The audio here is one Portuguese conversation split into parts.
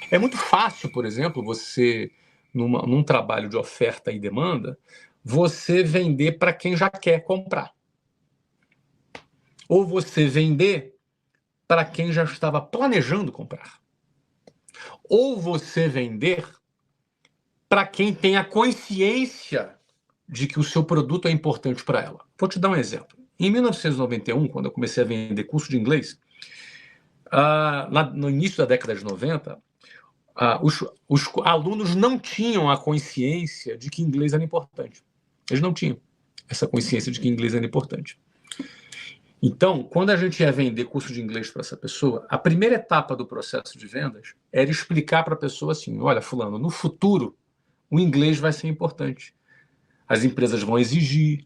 É muito fácil, por exemplo, você, num trabalho de oferta e demanda, você vender para quem já quer comprar. Ou você vender para quem já estava planejando comprar. Ou você vender para quem tem a consciência de que o seu produto é importante para ela. Vou te dar um exemplo. Em 1991, quando eu comecei a vender curso de inglês, no início da década de 90, os alunos não tinham a consciência de que inglês era importante. Eles não tinham essa consciência de que inglês era importante. Então, quando a gente ia vender curso de inglês para essa pessoa, a primeira etapa do processo de vendas era explicar para a pessoa assim: olha, fulano, no futuro, o inglês vai ser importante. As empresas vão exigir,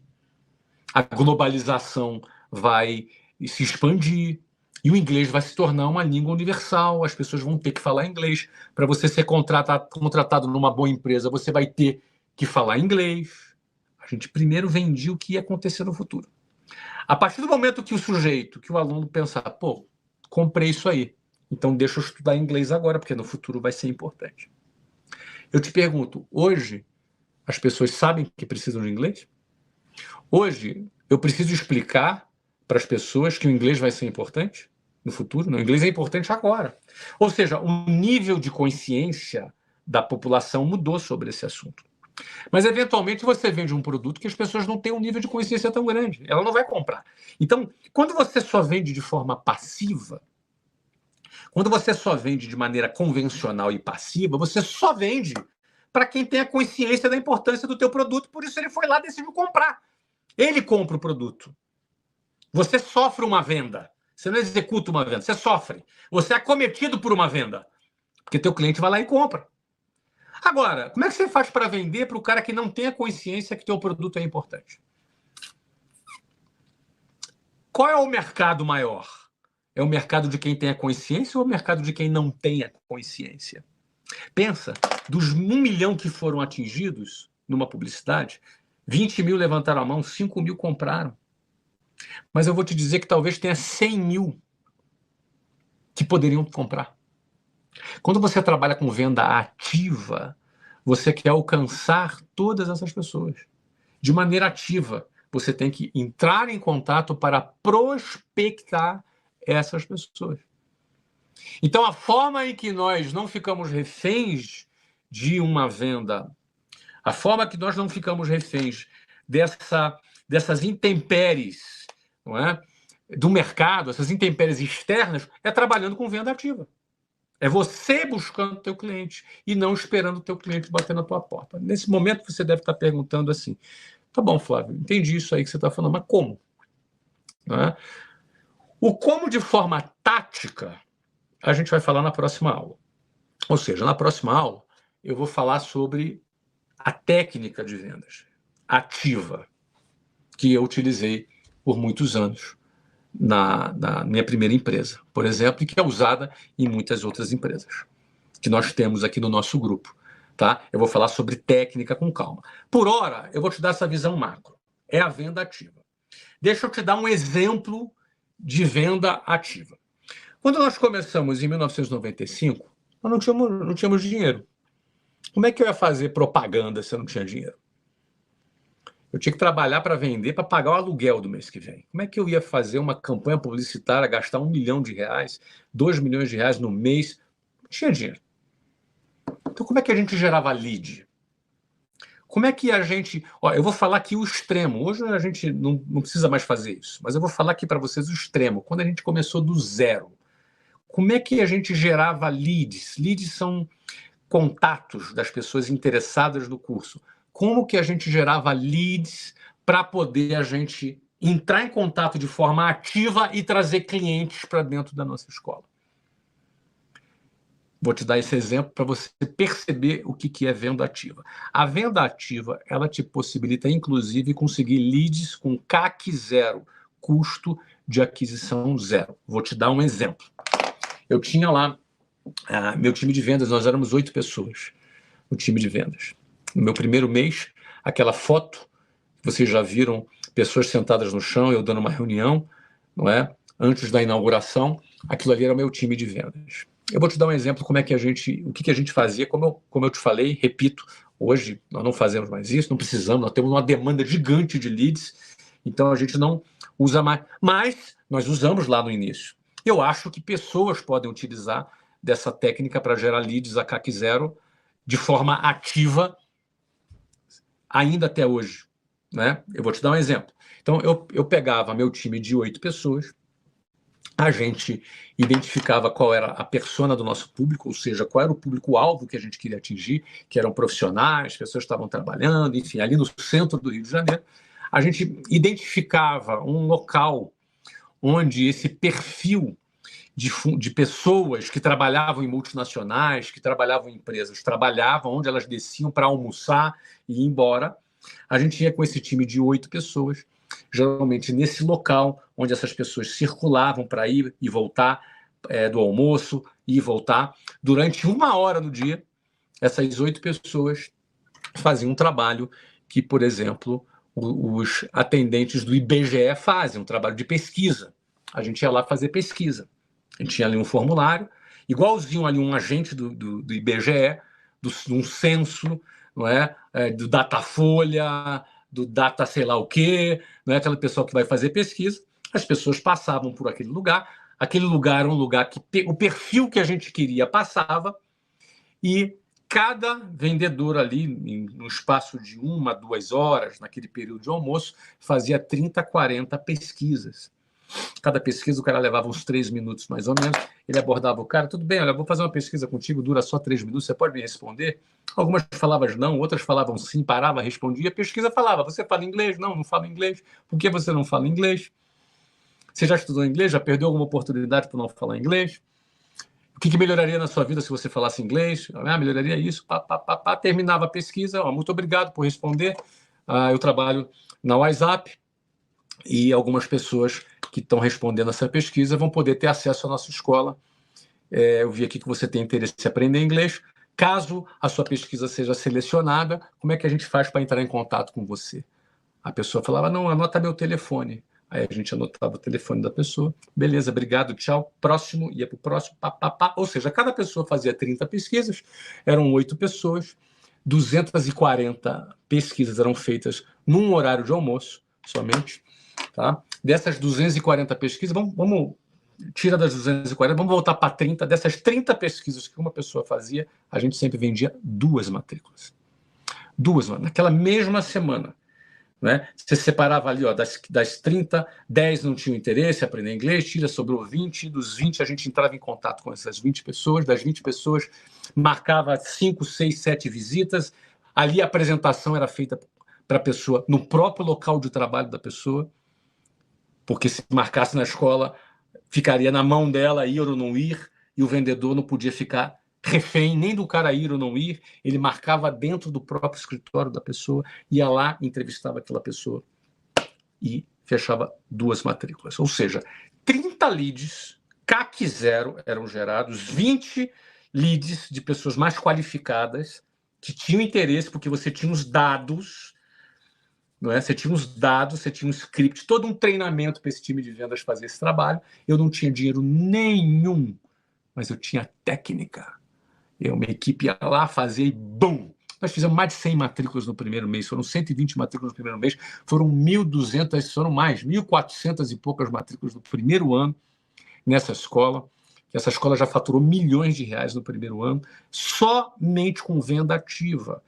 a globalização vai se expandir, e o inglês vai se tornar uma língua universal, as pessoas vão ter que falar inglês. Para você ser contratado numa boa empresa, você vai ter que falar inglês. A gente primeiro vendia o que ia acontecer no futuro. A partir do momento que o aluno pensar, pô, comprei isso aí, então deixa eu estudar inglês agora, porque no futuro vai ser importante. Eu te pergunto, hoje as pessoas sabem que precisam de inglês? Hoje eu preciso explicar para as pessoas que o inglês vai ser importante no futuro? Não, o inglês é importante agora. Ou seja, o nível de consciência da população mudou sobre esse assunto. Mas, eventualmente, você vende um produto que as pessoas não têm um nível de consciência tão grande. Ela não vai comprar. Então, quando você só vende de forma passiva, quando você só vende de maneira convencional e passiva, você só vende para quem tem a consciência da importância do teu produto, por isso ele foi lá e decidiu comprar. Ele compra o produto. Você sofre uma venda. Você não executa uma venda, você sofre. Você é acometido por uma venda. Porque teu cliente vai lá e compra. Agora, como é que você faz para vender para o cara que não tem a consciência que teu produto é importante? Qual é o mercado maior? É o mercado de quem tem a consciência ou o mercado de quem não tem a consciência? Pensa, dos 1 milhão que foram atingidos numa publicidade, 20 mil levantaram a mão, 5 mil compraram. Mas eu vou te dizer que talvez tenha 100 mil que poderiam comprar. Quando você trabalha com venda ativa, você quer alcançar todas essas pessoas. De maneira ativa, você tem que entrar em contato para prospectar essas pessoas. Então, a forma em que nós não ficamos reféns de uma venda, a forma que nós não ficamos reféns dessas intempéries, não é? Do mercado, essas intempéries externas, é trabalhando com venda ativa. É você buscando o teu cliente e não esperando o teu cliente bater na tua porta. Nesse momento, você deve estar perguntando assim, tá bom, Flávio, entendi isso aí que você está falando, mas como? Não é? O como de forma tática, a gente vai falar na próxima aula. Ou seja, na próxima aula, eu vou falar sobre a técnica de vendas ativa que eu utilizei por muitos anos na minha primeira empresa, por exemplo, e que é usada em muitas outras empresas que nós temos aqui no nosso grupo. Tá? Eu vou falar sobre técnica com calma. Por hora, eu vou te dar essa visão macro. É a venda ativa. Deixa eu te dar um exemplo de venda ativa. Quando nós começamos em 1995, nós não tínhamos dinheiro. Como é que eu ia fazer propaganda se eu não tinha dinheiro? Eu tinha que trabalhar para vender, para pagar o aluguel do mês que vem. Como é que eu ia fazer uma campanha publicitária, gastar R$1 milhão, R$2 milhões no mês? Não tinha dinheiro. Então, como é que a gente gerava lead? Como é que a gente... eu vou falar aqui o extremo. Hoje a gente não precisa mais fazer isso, mas eu vou falar aqui para vocês o extremo. Quando a gente começou do zero, como é que a gente gerava leads? Leads são contatos das pessoas interessadas no curso. Como que a gente gerava leads para poder a gente entrar em contato de forma ativa e trazer clientes para dentro da nossa escola? Vou te dar esse exemplo para você perceber o que é venda ativa. A venda ativa, ela te possibilita, inclusive, conseguir leads com CAC zero, custo de aquisição zero. Vou te dar um exemplo. Eu tinha lá meu time de vendas, nós éramos 8 pessoas no time de vendas. No meu primeiro mês, aquela foto, vocês já viram pessoas sentadas no chão, eu dando uma reunião, não é? Antes da inauguração, aquilo ali era o meu time de vendas. Eu vou te dar um exemplo como é que o que a gente fazia, como eu te falei, repito, hoje nós não fazemos mais isso, não precisamos, nós temos uma demanda gigante de leads, então a gente não usa mais, mas nós usamos lá no início. Eu acho que pessoas podem utilizar dessa técnica para gerar leads a CAC zero de forma ativa ainda até hoje, né? Eu vou te dar um exemplo. Então, eu pegava meu time de 8 pessoas, a gente identificava qual era a persona do nosso público, ou seja, qual era o público-alvo que a gente queria atingir, que eram profissionais, pessoas que estavam trabalhando, enfim, ali no centro do Rio de Janeiro. A gente identificava um local onde esse perfil de pessoas que trabalhavam em multinacionais, que trabalhavam em empresas, trabalhavam onde elas desciam para almoçar e ir embora. A gente ia com esse time de 8 pessoas, geralmente nesse local onde essas pessoas circulavam para ir e voltar do almoço, ir e voltar. Durante 1 hora no dia, essas 8 pessoas faziam um trabalho que, por exemplo, os atendentes do IBGE fazem, um trabalho de pesquisa. A gente ia lá fazer pesquisa. A gente tinha ali um formulário, igualzinho ali um agente do IBGE, de um censo, não é? Do Datafolha, do Data sei lá o quê, não é? Aquela pessoa que vai fazer pesquisa. As pessoas passavam por aquele lugar era um lugar que o perfil que a gente queria passava, e cada vendedor ali, no espaço de 1 a 2 horas, naquele período de almoço, fazia 30, 40 pesquisas. Cada pesquisa o cara levava uns 3 minutos, mais ou menos. Ele abordava o cara, tudo bem, olha, vou fazer uma pesquisa contigo, dura só 3 minutos, você pode me responder? Algumas falavam não, outras falavam sim, parava, respondia. A pesquisa falava, você fala inglês? Não, não falo inglês. Por que você não fala inglês? Você já estudou inglês? Já perdeu alguma oportunidade por não falar inglês? O que melhoraria na sua vida se você falasse inglês? Melhoraria isso. Terminava a pesquisa. Muito obrigado por responder. Eu trabalho na WhatsApp e algumas pessoas que estão respondendo essa pesquisa vão poder ter acesso à nossa escola. Eu vi aqui que você tem interesse em aprender inglês. Caso a sua pesquisa seja selecionada, como é que a gente faz para entrar em contato com você? A pessoa falava, não, anota meu telefone. Aí a gente anotava o telefone da pessoa. Beleza, obrigado, tchau. Próximo, ia para o próximo. Ou seja, cada pessoa fazia 30 pesquisas, eram 8 pessoas, 240 pesquisas eram feitas num horário de almoço, somente. Tá? Dessas 240 pesquisas, vamos tira das 240, vamos voltar para 30. Dessas 30 pesquisas que uma pessoa fazia, a gente sempre vendia 2 matrículas. 2, naquela mesma semana. Né? Você separava ali, ó, das 30, 10 não tinham interesse em aprender inglês, sobrou 20, dos 20 a gente entrava em contato com essas 20 pessoas, das 20 pessoas marcava 5, 6, 7 visitas, ali a apresentação era feita para a pessoa no próprio local de trabalho da pessoa, porque se marcasse na escola, ficaria na mão dela ir ou não ir, e o vendedor não podia ficar refém nem do cara ir ou não ir, ele marcava dentro do próprio escritório da pessoa, ia lá, entrevistava aquela pessoa e fechava 2 matrículas. Ou seja, 30 leads, CAC zero eram gerados, 20 leads de pessoas mais qualificadas, que tinham interesse, porque você tinha os dados, não é? Você tinha os dados, você tinha um script, todo um treinamento para esse time de vendas fazer esse trabalho. Eu não tinha dinheiro nenhum, mas eu tinha técnica. Uma equipe ia lá, fazia e bum! Nós fizemos mais de 100 matrículas no primeiro mês, foram 120 matrículas no primeiro mês, foram 1.200, foram mais, 1.400 e poucas matrículas no primeiro ano nessa escola. Essa escola já faturou milhões de reais no primeiro ano, somente com venda ativa.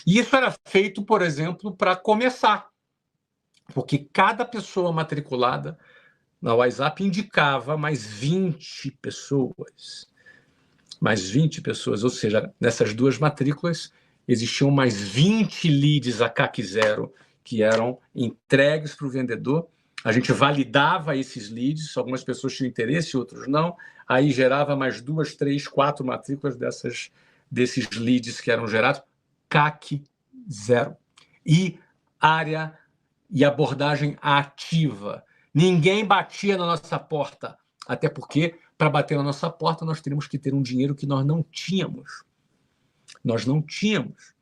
E isso era feito, por exemplo, para começar, porque cada pessoa matriculada na WhatsApp indicava mais 20 pessoas. Mais 20 pessoas, ou seja, nessas 2 matrículas existiam mais 20 leads a CAC zero que eram entregues para o vendedor. A gente validava esses leads, algumas pessoas tinham interesse, outros não. Aí gerava mais 2, 3, 4 matrículas desses leads que eram gerados. CAC zero. E área e abordagem ativa. Ninguém batia na nossa porta, até porque para bater na nossa porta, nós teríamos que ter um dinheiro que nós não tínhamos. Nós não tínhamos.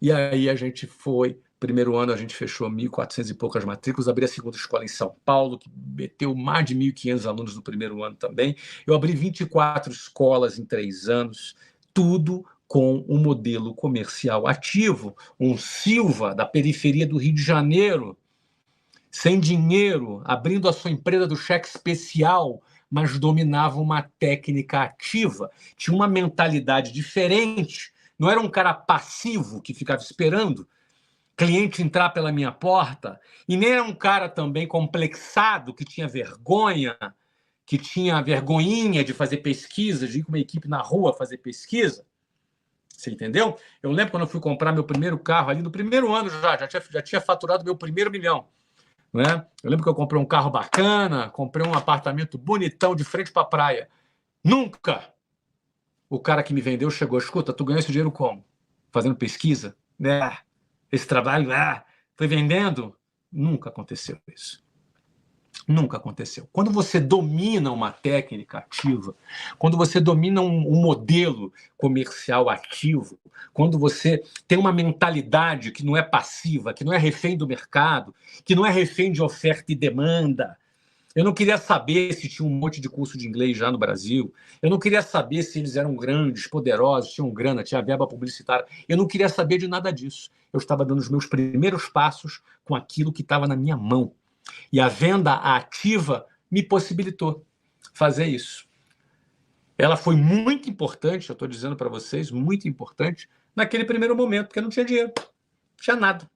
E aí a gente foi Primeiro ano a gente fechou 1.400 e poucas matrículas, abri a segunda escola em São Paulo, que meteu mais de 1.500 alunos no primeiro ano também. Eu abri 24 escolas em 3 anos, tudo com um modelo comercial ativo, um Silva da periferia do Rio de Janeiro, sem dinheiro, abrindo a sua empresa do cheque especial, mas dominava uma técnica ativa, tinha uma mentalidade diferente, não era um cara passivo que ficava esperando cliente entrar pela minha porta, e nem era um cara também complexado, que tinha vergonha, que tinha vergonhinha de fazer pesquisa, de ir com uma equipe na rua fazer pesquisa. Você entendeu? Eu lembro quando eu fui comprar meu primeiro carro, ali no primeiro ano já tinha faturado meu primeiro milhão. Né? Eu lembro que eu comprei um carro bacana, comprei um apartamento bonitão de frente para a praia. Nunca o cara que me vendeu chegou, escuta, tu ganhou esse dinheiro como? Fazendo pesquisa? Né? Esse trabalho, foi vendendo? Nunca aconteceu isso. Nunca aconteceu. Quando você domina uma técnica ativa, quando você domina um modelo comercial ativo, quando você tem uma mentalidade que não é passiva, que não é refém do mercado, que não é refém de oferta e demanda. Eu não queria saber se tinha um monte de curso de inglês já no Brasil. Eu não queria saber se eles eram grandes, poderosos, tinham grana, tinha verba publicitária. Eu não queria saber de nada disso. Eu estava dando os meus primeiros passos com aquilo que estava na minha mão. E a venda ativa me possibilitou fazer isso. Ela foi muito importante, eu estou dizendo para vocês, muito importante, naquele primeiro momento, porque eu não tinha dinheiro, não tinha nada.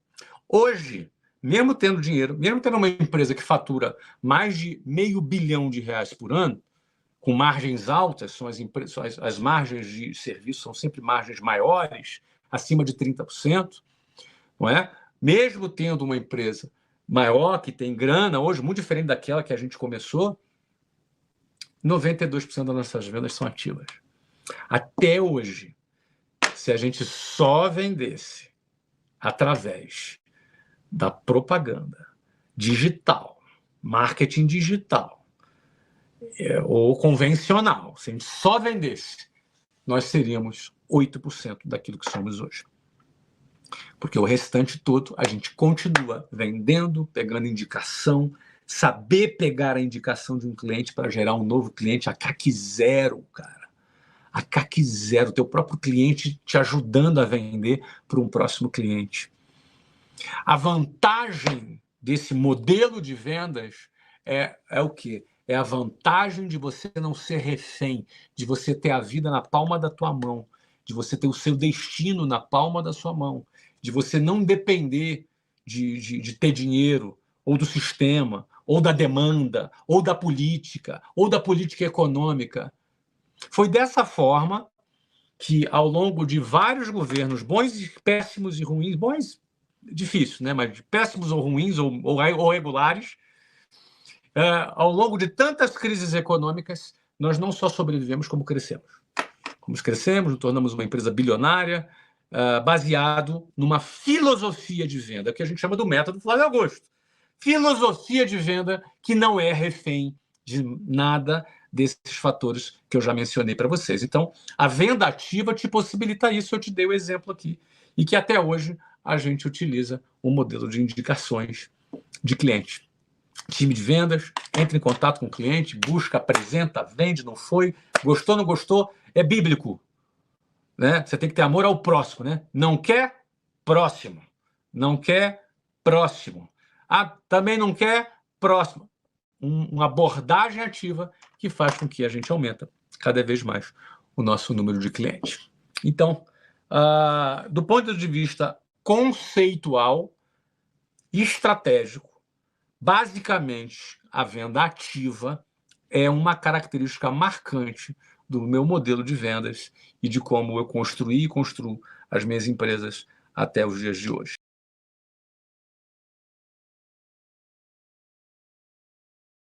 Hoje, mesmo tendo dinheiro, mesmo tendo uma empresa que fatura mais de R$500 milhão por ano, com margens altas, são as margens de serviço são sempre margens maiores, acima de 30%, não é? Mesmo tendo uma empresa maior, que tem grana, hoje, muito diferente daquela que a gente começou, 92% das nossas vendas são ativas. Até hoje, se a gente só vendesse através da propaganda digital, marketing digital, ou convencional, se a gente só vendesse, nós seríamos 8% daquilo que somos hoje. Porque o restante todo a gente continua vendendo, pegando indicação, saber pegar a indicação de um cliente para gerar um novo cliente a CAC zero, cara. A CAC zero, teu próprio cliente te ajudando a vender para um próximo cliente. A vantagem desse modelo de vendas é o quê? É a vantagem de você não ser refém, de você ter a vida na palma da tua mão, de você ter o seu destino na palma da sua mão, de você não depender de ter dinheiro, ou do sistema, ou da demanda, ou da política econômica. Foi dessa forma que, ao longo de vários governos, bons, péssimos e ruins, bons, difícil, né? Mas péssimos ou ruins, ou regulares, ao longo de tantas crises econômicas, nós não só sobrevivemos, como crescemos. Como crescemos, nos tornamos uma empresa bilionária, baseado numa filosofia de venda, que a gente chama do método Flávio Augusto. Filosofia de venda que não é refém de nada desses fatores que eu já mencionei para vocês. Então, a venda ativa te possibilita isso, eu te dei o exemplo aqui, e que até hoje a gente utiliza um modelo de indicações de cliente. Time de vendas, entra em contato com o cliente, busca, apresenta, vende, não foi, gostou, não gostou, é bíblico. Né? Você tem que ter amor ao próximo. Né? Não quer? Próximo. Não quer? Próximo. Também não quer? Próximo. Uma abordagem ativa que faz com que a gente aumenta cada vez mais o nosso número de clientes. Então, do ponto de vista conceitual e estratégico, basicamente, a venda ativa é uma característica marcante do meu modelo de vendas e de como eu construí e construo as minhas empresas até os dias de hoje.